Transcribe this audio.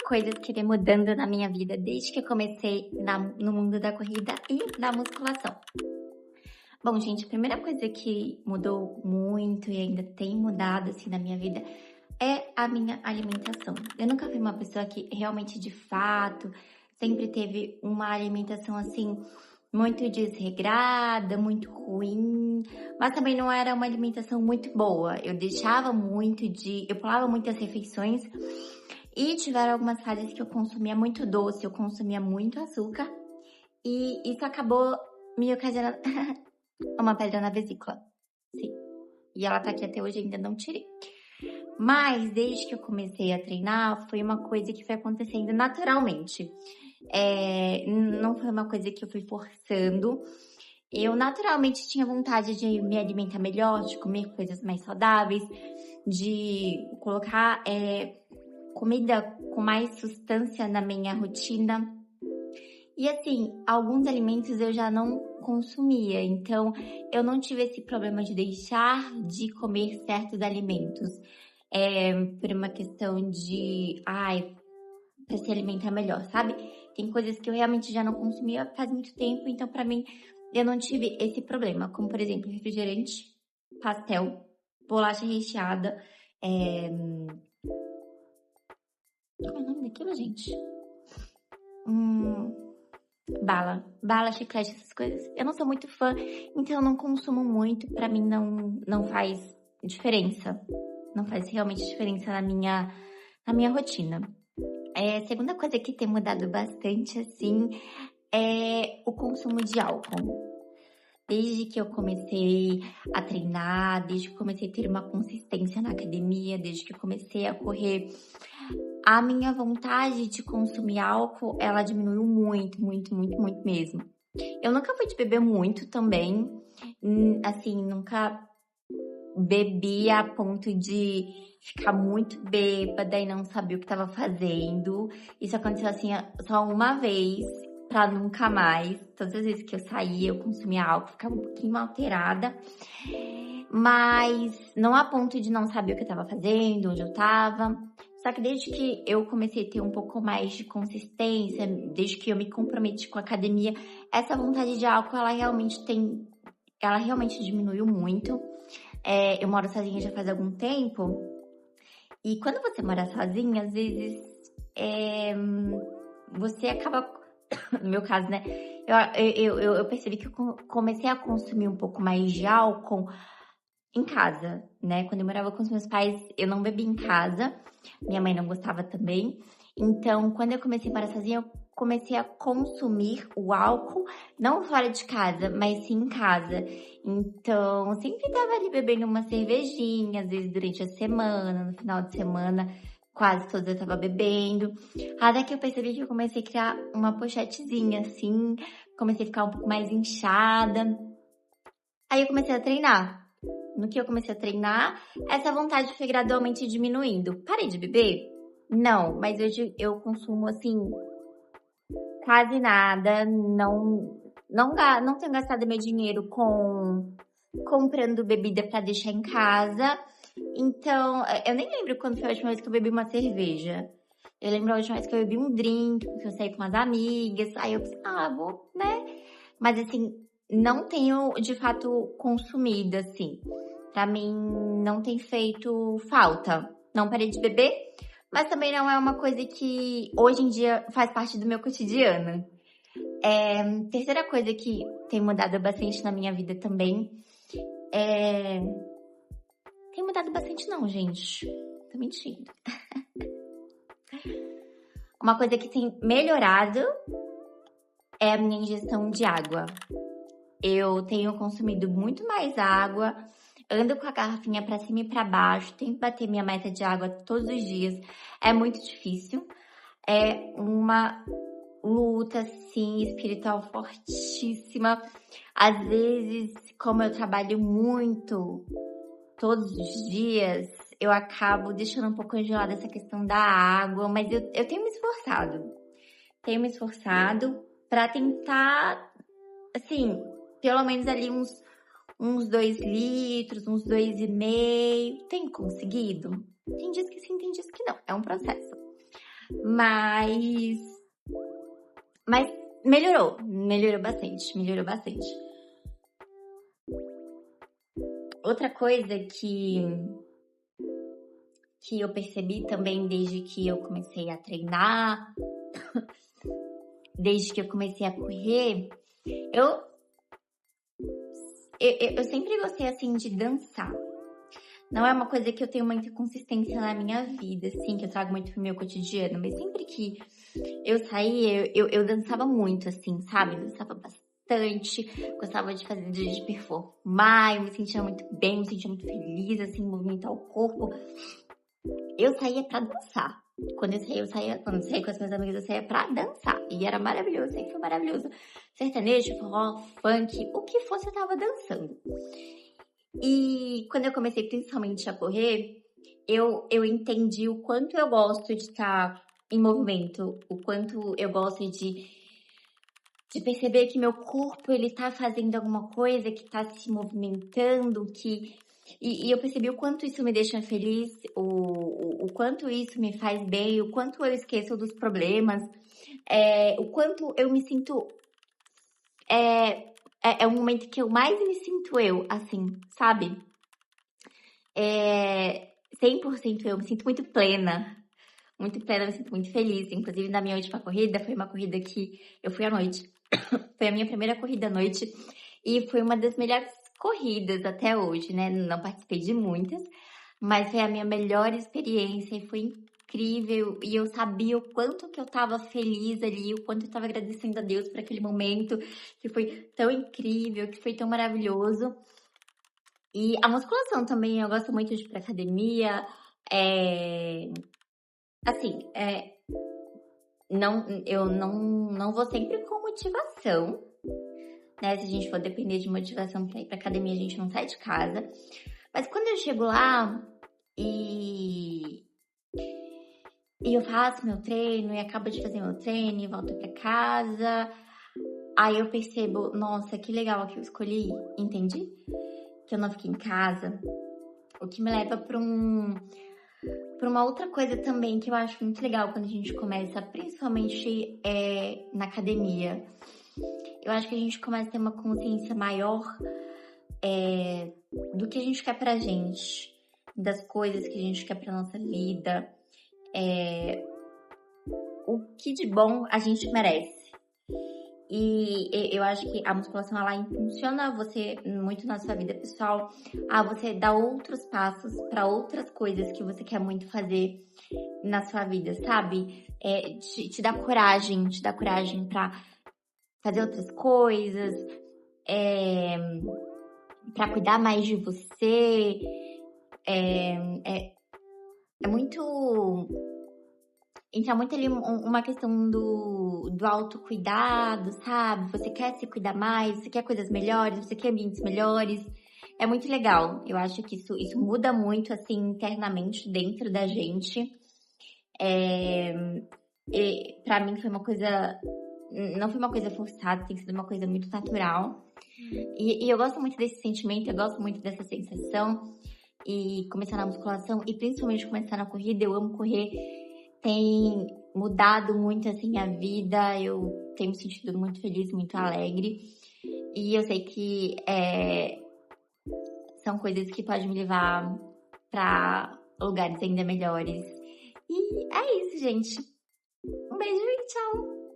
coisas que vem mudando na minha vida desde que eu comecei no mundo da corrida e da musculação. Bom, gente, a primeira coisa que mudou muito e ainda tem mudado assim na minha vida é a minha alimentação. Eu nunca fui uma pessoa que realmente, de fato, sempre teve uma alimentação assim muito desregrada, muito ruim, mas também não era uma alimentação muito boa. Eu pulava muitas refeições e tiveram algumas fases que eu consumia muito doce, eu consumia muito açúcar e isso acabou me ocasionando uma pedra na vesícula. Sim. E ela tá aqui até hoje, ainda não tirei. Mas desde que eu comecei a treinar, foi uma coisa que foi acontecendo naturalmente. Não foi uma coisa que eu fui forçando. Eu naturalmente tinha vontade de me alimentar melhor, de comer coisas mais saudáveis, de colocar comida com mais substância na minha rotina. E assim, alguns alimentos eu já não consumia, então eu não tive esse problema de deixar de comer certos alimentos. Por uma questão de, pra se alimentar melhor, sabe? Tem coisas que eu realmente já não consumia faz muito tempo, então pra mim eu não tive esse problema, como por exemplo refrigerante, pastel, bolacha recheada, qual é o nome daquilo, gente? Bala, chiclete, essas coisas. Eu não sou muito fã, então eu não consumo muito, pra mim não faz diferença. Não faz realmente diferença na minha rotina. A segunda coisa que tem mudado bastante, assim, é o consumo de álcool. Desde que eu comecei a treinar, desde que eu comecei a ter uma consistência na academia, desde que eu comecei a correr, a minha vontade de consumir álcool, ela diminuiu muito, muito, muito, muito mesmo. Eu nunca fui de beber muito também, assim, nunca bebi a ponto de ficar muito bêbada e não saber o que estava fazendo. Isso aconteceu assim só uma vez, pra nunca mais. Todas as vezes que eu saía, eu consumia álcool, ficava um pouquinho alterada. Mas não a ponto de não saber o que eu estava fazendo, onde eu estava. Só que desde que eu comecei a ter um pouco mais de consistência, desde que eu me comprometi com a academia, essa vontade de álcool, ela realmente diminuiu muito. Eu moro sozinha já faz algum tempo. E quando você mora sozinha, às vezes você acaba... No meu caso, né? Eu percebi que eu comecei a consumir um pouco mais de álcool em casa, né? Quando eu morava com os meus pais, eu não bebia em casa. Minha mãe não gostava também. Então, quando eu comecei a morar sozinha, eu comecei a consumir o álcool, não fora de casa, mas sim em casa. Então, sempre tava ali bebendo uma cervejinha, às vezes durante a semana, no final de semana, quase todas eu tava bebendo. Até que eu percebi que eu comecei a criar uma pochetezinha, assim, comecei a ficar um pouco mais inchada. Aí eu comecei a treinar. No que eu comecei a treinar, essa vontade foi gradualmente diminuindo. Parei de beber? Não, mas hoje eu consumo, assim, quase nada. Não tenho gastado meu dinheiro comprando bebida pra deixar em casa. Então, eu nem lembro quando foi a última vez que eu bebi uma cerveja. Eu lembro a última vez que eu bebi um drink, porque eu saí com umas amigas. Aí eu pensei, vou, né? Mas, assim, não tenho, de fato, consumido, assim. Pra mim, não tem feito falta. Não parei de beber, mas também não é uma coisa que hoje em dia faz parte do meu cotidiano. Terceira coisa que tem mudado bastante na minha vida também Tem mudado bastante não, gente. Tô mentindo. Uma coisa que tem melhorado é a minha ingestão de água. Eu tenho consumido muito mais água, ando com a garrafinha pra cima e pra baixo, tenho que bater minha meta de água todos os dias. É muito difícil. É uma luta, sim, espiritual fortíssima. Às vezes, como eu trabalho muito todos os dias, eu acabo deixando um pouco congelada essa questão da água, mas eu tenho me esforçado. Tenho me esforçado pra tentar, assim, pelo menos ali uns 2 litros, uns 2,5. Tenho conseguido? Tem dias que sim, tem dias que não. É um processo. Mas, mas melhorou bastante. Outra coisa que eu percebi também desde que eu comecei a treinar, desde que eu comecei a correr, eu sempre gostei, assim, de dançar. Não é uma coisa que eu tenho muita consistência na minha vida, assim, que eu trago muito pro meu cotidiano, mas sempre que eu saía, eu dançava muito, assim, sabe? Dançava bastante, gostava de fazer, de performar, eu me sentia muito bem, me sentia muito feliz, assim, movimentar o corpo. Eu saía pra dançar. Quando eu saía com as minhas amigas, eu saía pra dançar. E era maravilhoso, sempre foi maravilhoso. Sertanejo, forró, funk, o que fosse eu tava dançando. E quando eu comecei principalmente a correr, eu entendi o quanto eu gosto de estar em movimento, o quanto eu gosto de perceber que meu corpo, ele tá fazendo alguma coisa, que tá se movimentando, e eu percebi o quanto isso me deixa feliz, o quanto isso me faz bem, o quanto eu esqueço dos problemas, o quanto eu me sinto... É um momento que eu mais me sinto eu, assim, sabe? 100% eu, me sinto muito plena, me sinto muito feliz. Inclusive, na minha última corrida, foi uma corrida que eu fui à noite. Foi a minha primeira corrida à noite e foi uma das melhores corridas até hoje, né? Não participei de muitas, mas foi a minha melhor experiência e foi incrível. E eu sabia o quanto que eu tava feliz ali, o quanto eu tava agradecendo a Deus por aquele momento, que foi tão incrível, que foi tão maravilhoso. E a musculação também, eu gosto muito de ir pra academia. Assim, eu não vou sempre com motivação, né? Se a gente for depender de motivação pra ir pra academia, a gente não sai de casa. Mas quando eu chego lá e eu faço meu treino e acabo de fazer meu treino e volto pra casa, aí eu percebo, nossa, que legal que eu escolhi, entendi? Que eu não fiquei em casa. O que me leva pra uma outra coisa também que eu acho muito legal quando a gente começa, principalmente na academia. Eu acho que a gente começa a ter uma consciência maior do que a gente quer pra gente, das coisas que a gente quer pra nossa vida, o que de bom a gente merece. E eu acho que a musculação, ela impulsiona você muito na sua vida pessoal a você dar outros passos para outras coisas que você quer muito fazer na sua vida, sabe? Te dá coragem para fazer outras coisas, para cuidar mais de você. É muito... Entra muito ali uma questão do autocuidado, sabe? Você quer se cuidar mais, você quer coisas melhores, você quer ambientes melhores. É muito legal. Eu acho que isso muda muito, assim, internamente dentro da gente. Pra mim foi uma coisa... Não foi uma coisa forçada, tem sido uma coisa muito natural. E eu gosto muito desse sentimento, eu gosto muito dessa sensação. E começar na musculação, e principalmente começar na corrida, eu amo correr. Tem mudado muito, assim, a vida. Eu tenho me sentido muito feliz, muito alegre. E eu sei que são coisas que podem me levar pra lugares ainda melhores. E é isso, gente. Um beijo e tchau!